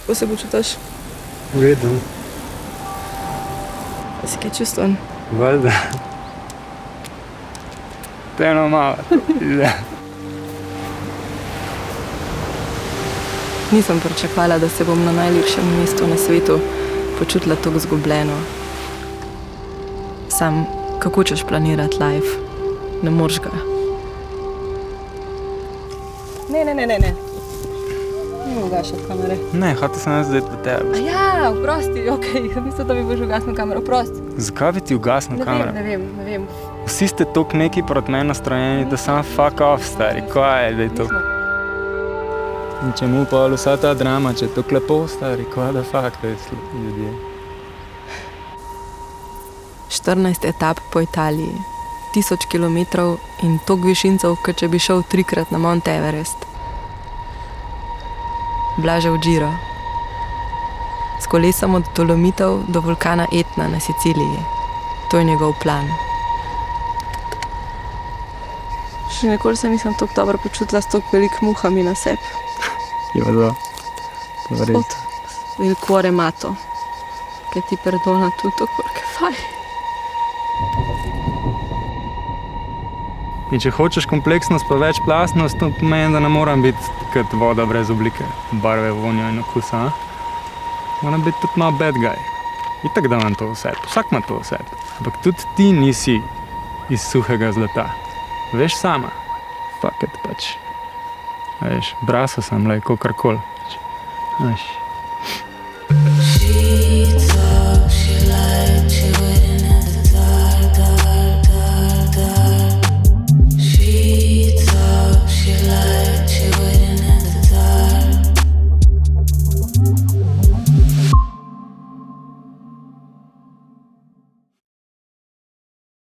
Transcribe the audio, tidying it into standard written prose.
Kako se počutiš? Vedem. Si kaj čustven? Valjda. Eno malo. Nisem pričakovala, da se bom na najlepšem mestu na svetu počutila tako zgubljeno. Sam, kako češ planirati life? Ne moreš ga. Ne. Ne ugašati kamere. Ne, hotel sem jaz zdaj po tebi. Ja, oprosti, okej. Mislim, da bi boš ugasnil kamero, oprosti. Zakaj bi ti ugasnil kamero? Ne vem. Vsi ste toliko neki proti meni nastrojeni, da sam fuck off, stari. Kaj je, da je to? In če mu pa vsa ta drama, če je to lepo, stari, kaj da fuck, da je ljudje. 14 etap po Italiji, 1000 kilometrov in toliko višincev, kot če bi šel 3-krat na Mount Everest. Blažev Giro. S kolesom od Dolomitov do vulkana Etna na Siciliji. To je njegov plan. Še nikoli se nisem tako dobro počutila s toliko velikimi muhami na sebi. Jo, da. To je res. Il cuore mato, che ti perdona tutto quel che fai. In če hočeš kompleksnost pa večplastnost, to pomeni, da ne moram biti kot voda brez oblike, barve, vonja in okusa. Moram biti tudi malo bad guy. Itak da imam to v sebi, vsak ima to v sebi. Ampak tudi ti nisi iz suhega zlata. Veš sama. Fuck it, pač. Veš, braso sem, lej, kakorkoli. Veš.